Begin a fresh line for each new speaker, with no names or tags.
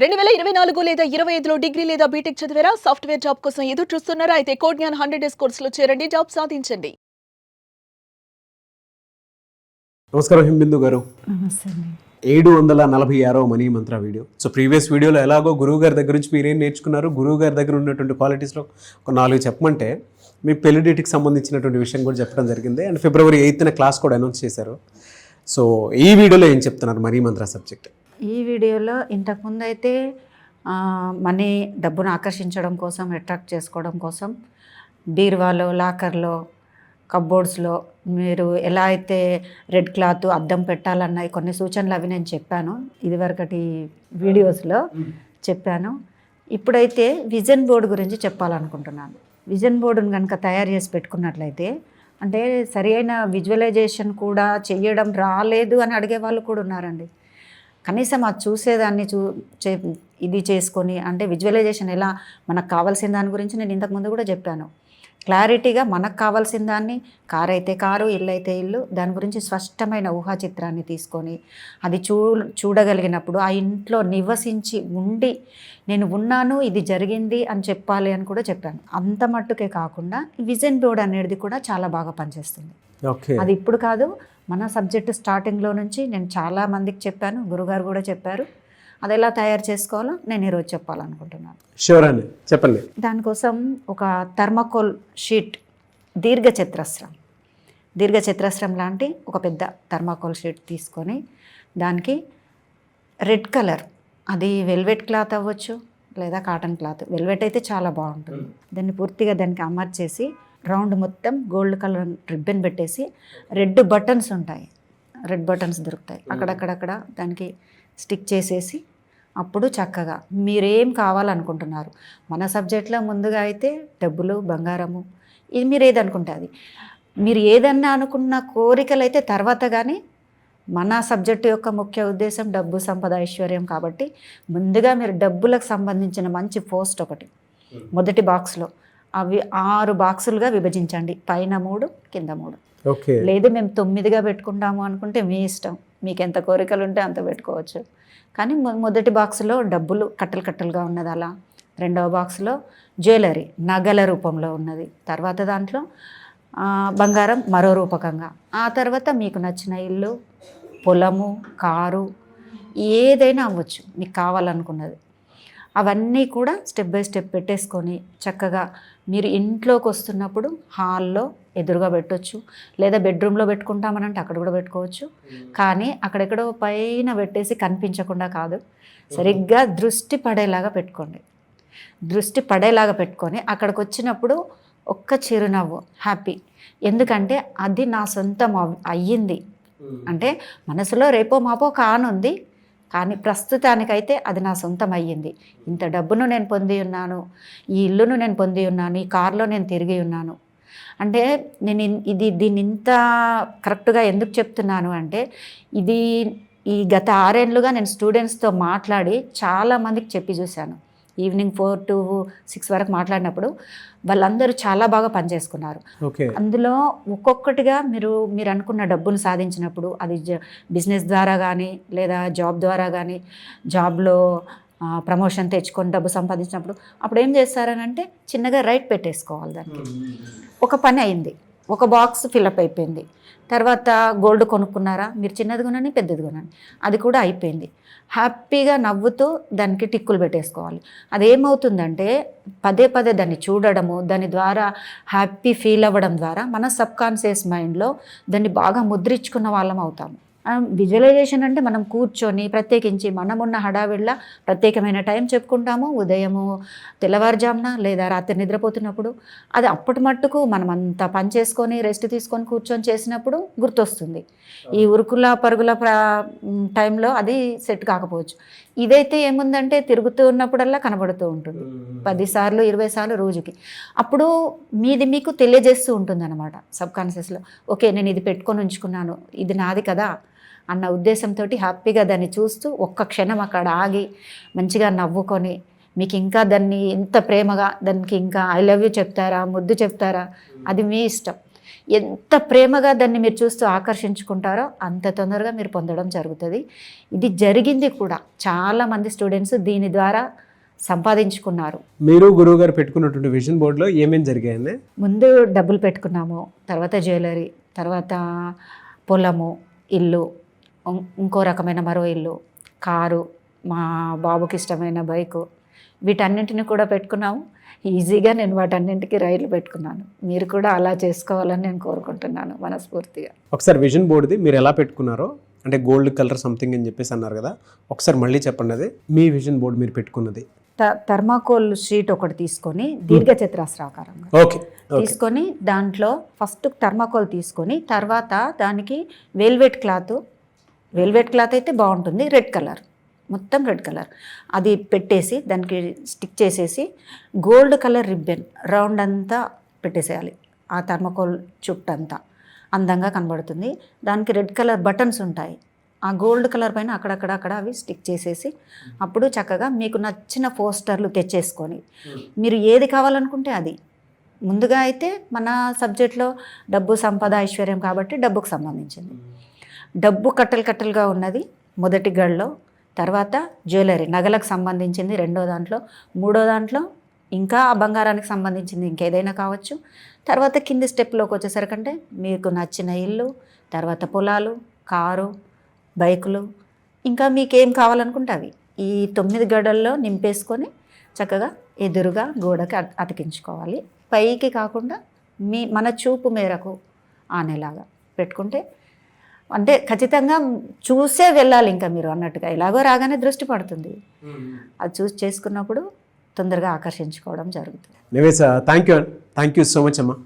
2024 లేదా 25లో డిగ్రీ లేదా బీటెక్ చదివారా? సాఫ్ట్‌వేర్ జాబ్ కోసం ఎదురు చూస్తున్నారా? అయితే కోడ్ జ్ఞాన్ 100 డేస్ కోర్సులో చేరండి. జాబ్ సాధించండి.
నమస్కారం హింబిందు గారు.
నమస్తే అండి.
746వ మనీ మంత్ర వీడియో. సో ప్రీవియస్ వీడియోలో ఎలాగో గురువు గారి దగ్గర నుంచి మీరేం నేర్చుకున్నారు, గురువు గారి దగ్గర ఉన్నటువంటి క్వాలిటీస్లో ఒక 4 చెప్పమంటే మీ పెళ్లి డేట్కి సంబంధించినటువంటి విషయం కూడా చెప్పడం జరిగింది. అండ్ February 8న క్లాస్ కూడా అనౌన్స్ చేశారు. సో ఈ వీడియోలో ఏం చెప్తున్నారు మనీ మంత్ర సబ్జెక్ట్?
ఈ వీడియోలో ఇంతకుముందు అయితే మనీ డబ్బును ఆకర్షించడం కోసం, అట్రాక్ట్ చేసుకోవడం కోసం బీరువాలో, లాకర్లో, కప్బోర్డ్స్లో మీరు ఎలా అయితే రెడ్ క్లాత్ అద్దం పెట్టాలన్న కొన్ని సూచనలు అవి నేను చెప్పాను, ఇదివరకటి వీడియోస్లో చెప్పాను. ఇప్పుడైతే విజన్ బోర్డు గురించి చెప్పాలనుకుంటున్నాను. విజన్ బోర్డును కనుక తయారు చేసి పెట్టుకున్నట్లయితే, అంటే సరి అయిన విజువలైజేషన్ కూడా చెయ్యడం రాలేదు అని అడిగే వాళ్ళు కూడా ఉన్నారండి. కనీసం అది చూసేదాన్ని ఇది చేసుకొని, అంటే విజువలైజేషన్ ఎలా మనకు కావాల్సిన దాని గురించి నేను ఇంతకుముందు కూడా చెప్పాను. క్లారిటీగా మనకు కావాల్సిన దాన్ని, కారు అయితే కారు, ఇల్లు అయితే ఇల్లు, దాని గురించి స్పష్టమైన ఊహా చిత్రాన్ని తీసుకొని అది చూడగలిగినప్పుడు ఆ ఇంట్లో నివసించి ఉండి నేను ఉన్నాను, ఇది జరిగింది అని చెప్పాలి అని కూడా చెప్పాను. అంత మట్టుకే కాకుండా విజన్ బోర్డ్ అనేది కూడా చాలా బాగా పనిచేస్తుంది. అది ఇప్పుడు కాదు, మన సబ్జెక్టు స్టార్టింగ్లో నుంచి నేను చాలా మందికి చెప్పాను, గురుగారు కూడా చెప్పారు. అది ఎలా తయారు చేసుకోవాలో నేను ఈరోజు చెప్పాలనుకుంటున్నాను.
షూర్ అండి, చెప్పండి.
దానికోసం ఒక థర్మాకోల్ షీట్, దీర్ఘచతురస్రం లాంటి ఒక పెద్ద థర్మాకోల్ షీట్ తీసుకొని దానికి రెడ్ కలర్, అది వెల్వెట్ క్లాత్ అవ్వచ్చు లేదా కాటన్ క్లాత్. వెల్వెట్ అయితే చాలా బాగుంటుంది. దాన్ని పూర్తిగా దానికి అమర్చేసి రౌండ్ మొత్తం గోల్డ్ కలర్ రిబ్బన్ పెట్టేసి, రెడ్ బటన్స్ ఉంటాయి, రెడ్ బటన్స్ దొరుకుతాయి, అక్కడక్కడక్కడ దానికి స్టిక్ చేసేసి, అప్పుడు చక్కగా మీరేం కావాలనుకుంటున్నారు, మన సబ్జెక్ట్లో ముందుగా అయితే డబ్బులు, బంగారము, ఇది మీరు ఏదనుకుంటే అది, మీరు ఏదన్నా అనుకున్న కోరికలు అయితే తర్వాత. కానీ మన సబ్జెక్టు యొక్క ముఖ్య ఉద్దేశం డబ్బు, సంపద, ఐశ్వర్యం కాబట్టి ముందుగా మీరు డబ్బులకు సంబంధించిన మంచి పోస్ట్ ఒకటి మొదటి బాక్స్లో, అవి 6 బాక్సులుగా విభజించండి, పైన 3, కింద 3. లేదు మేము 9గా పెట్టుకుంటాము అనుకుంటే మీ ఇష్టం, మీకు ఎంత కోరికలు ఉంటే అంత పెట్టుకోవచ్చు. కానీ మొదటి బాక్స్లో డబ్బులు కట్టలు కట్టలుగా ఉన్నది అలా, రెండవ బాక్స్లో జ్యువెలరీ నగల రూపంలో ఉన్నది, తర్వాత దాంట్లో బంగారం మరో రూపకంగా, ఆ తర్వాత మీకు నచ్చిన ఇల్లు, పొలము, కారు, ఏదైనా అవ్వచ్చు మీకు కావాలనుకున్నది. అవన్నీ కూడా స్టెప్ బై స్టెప్ పెట్టేసుకొని చక్కగా మీరు ఇంట్లోకి వస్తున్నప్పుడు హాల్లో ఎదురుగా పెట్టవచ్చు, లేదా బెడ్రూమ్లో పెట్టుకుంటామనంటే అక్కడ కూడా పెట్టుకోవచ్చు. కానీ అక్కడెక్కడో పైన పెట్టేసి కనిపించకుండా కాదు, సరిగ్గా దృష్టి పడేలాగా పెట్టుకోండి. దృష్టి పడేలాగా పెట్టుకొని అక్కడికి వచ్చినప్పుడు ఒక్క చిరునవ్వు, హ్యాపీ. ఎందుకంటే అది నా సొంతం అయ్యింది అంటే, మనసులో రేపో మాపో కానుంది, కానీ ప్రస్తుతానికైతే అది నా సొంతం అయ్యింది. ఇంత డబ్బును నేను పొంది ఉన్నాను, ఈ ఇల్లును నేను పొంది ఉన్నాను, ఈ కారులో నేను తిరిగి ఉన్నాను. అంటే నేను దీన్ని ఇంత కరెక్ట్గా ఎందుకు చెప్తున్నాను అంటే, ఇది ఈ గత 6 ఏళ్ళుగా నేను స్టూడెంట్స్తో మాట్లాడి చాలామందికి చెప్పి చూశాను. ఈవినింగ్ 4 to 6 వరకు మాట్లాడినప్పుడు వాళ్ళందరూ చాలా బాగా పనిచేసుకున్నారు. అందులో ఒక్కొక్కటిగా మీరు అనుకున్న డబ్బును సాధించినప్పుడు, అది బిజినెస్ ద్వారా కానీ లేదా జాబ్ ద్వారా కానీ, జాబ్లో ప్రమోషన్ తెచ్చుకొని డబ్బు సంపాదించినప్పుడు అప్పుడు ఏం చేస్తారనంటే చిన్నగా రైట్ పెట్టేసుకోవాలి. దానికి ఒక పని అయింది, ఒక బాక్స్ ఫిల్అప్ అయిపోయింది. తర్వాత గోల్డ్ కొనుక్కున్నారా, మీరు చిన్నది కొనండి పెద్దది కొనండి, అది కూడా అయిపోయింది. హ్యాపీగా నవ్వుతూ దానికి టిక్కులు పెట్టేసుకోవాలి. అదేమవుతుందంటే పదే పదే దాన్ని చూడడము, దాని ద్వారా హ్యాపీ ఫీల్ అవ్వడం ద్వారా మన సబ్కాన్షియస్ మైండ్లో దాన్ని బాగా ముద్రించుకున్న వాళ్ళం అవుతాము. విజువలైజేషన్ అంటే మనం కూర్చొని ప్రత్యేకించి మనమున్న హడావిడిలా ప్రత్యేకమైన టైం చెప్పుకుంటాము, ఉదయము తెల్లవారుజామున లేదా రాత్రి నిద్రపోతున్నప్పుడు. అది అప్పటి మట్టుకు మనం అంతా పని చేసుకొని రెస్ట్ తీసుకొని కూర్చొని చేసినప్పుడు గుర్తొస్తుంది. ఈ ఉరుకుల పరుగుల టైంలో అది సెట్ కాకపోవచ్చు. ఇదైతే ఏముందంటే తిరుగుతూ ఉన్నప్పుడల్లా కనబడుతూ ఉంటుంది, 10 సార్లు 20 సార్లు రోజుకి. అప్పుడు మీకు తెలియజేస్తూ ఉంటుంది అన్నమాట సబ్కాన్షియస్లో, ఓకే నేను ఇది పెట్టుకొని ఉంచుకున్నాను, ఇది నాది కదా అన్న ఉద్దేశంతో హ్యాపీగా దాన్ని చూస్తూ ఒక్క క్షణం అక్కడ ఆగి మంచిగా నవ్వుకొని, మీకు ఇంకా దాన్ని ఎంత ప్రేమగా దానికి ఇంకా ఐ లవ్ యూ చెప్తారా, ముద్దు చెప్తారా, అది మీ ఇష్టం. ఎంత ప్రేమగా దాన్ని మీరు చూస్తూ ఆకర్షించుకుంటారో అంత తొందరగా మీరు పొందడం జరుగుతుంది. ఇది జరిగింది కూడా, చాలామంది స్టూడెంట్స్ దీని ద్వారా సంపాదించుకున్నారు.
మీరు గురువు గారు పెట్టుకున్నటువంటి విజన్ బోర్డులో ఏమేమి జరిగాయండి?
ముందు డబ్బులు పెట్టుకున్నాము, తర్వాత జ్యువెలరీ, తర్వాత పొలము, ఇల్లు, ఇంకో రకమైన మరో ఇల్లు, కారు, మా బాబుకి ఇష్టమైన బైకు, వీటన్నింటిని కూడా పెట్టుకున్నాము. ఈజీగా నేను వాటన్నింటికి రైలు పెట్టుకున్నాను. మీరు కూడా అలా చేసుకోవాలని నేను కోరుకుంటున్నాను మనస్ఫూర్తిగా.
ఒకసారి విజన్ బోర్డుది మీరు ఎలా పెట్టుకున్నారో, అంటే గోల్డ్ కలర్ సంథింగ్ అని చెప్పేసి అన్నారు కదా, ఒకసారి మళ్ళీ చెప్పండి. అది మీ విజన్ బోర్డు మీరు పెట్టుకున్నది.
థర్మాకోల్ షీట్ ఒకటి తీసుకొని దీర్ఘచతురస్రాకారంగా
ఓకే
తీసుకొని దాంట్లో ఫస్ట్ థర్మాకోల్ తీసుకొని తర్వాత దానికి వెల్వెట్ క్లాత్ అయితే బాగుంటుంది, రెడ్ కలర్, మొత్తం రెడ్ కలర్ అది పెట్టేసి దానికి స్టిక్ చేసేసి గోల్డ్ కలర్ రిబ్బన్ రౌండ్ అంతా పెట్టేసేయాలి. ఆ థర్మాకోల్ చుట్టంతా అందంగా కనబడుతుంది. దానికి రెడ్ కలర్ బటన్స్ ఉంటాయి, ఆ గోల్డ్ కలర్ పైన అక్కడక్కడ అవి స్టిక్ చేసేసి అప్పుడు చక్కగా మీకు నచ్చిన పోస్టర్లు తెచ్చేసుకొని మీరు ఏది కావాలనుకుంటే అది. ముందుగా అయితే మన సబ్జెక్ట్లో డబ్బు, సంపద, ఐశ్వర్యం కాబట్టి డబ్బుకు సంబంధించింది. డబ్బు కట్టలుగా ఉన్నది మొదటి గడిలో, తర్వాత జ్యువెలరీ నగలకు సంబంధించింది రెండో దాంట్లో, మూడో దాంట్లో ఇంకా ఆ బంగారానికి సంబంధించింది ఇంకేదైనా కావచ్చు. తర్వాత కింది స్టెప్లోకి వచ్చేసరికంటే మీకు నచ్చిన ఇల్లు, తర్వాత పొలాలు, కారు, బైకులు, ఇంకా మీకేం కావాలనుకుంటే అవి ఈ 9 గడల్లో నింపేసుకొని చక్కగా ఎదురుగా గోడకి అతికించుకోవాలి. పైకి కాకుండా మన చూపు మేరకు ఆనేలాగా పెట్టుకుంటే, అంటే ఖచ్చితంగా చూసే వెళ్ళాలి. ఇంకా మీరు అన్నట్టుగా ఎలాగో రాగానే దృష్టి పడుతుంది, అది చూసి చేసుకున్నప్పుడు తొందరగా ఆకర్షించుకోవడం జరుగుతుంది.
థ్యాంక్ యూ సో మచ్ అమ్మా.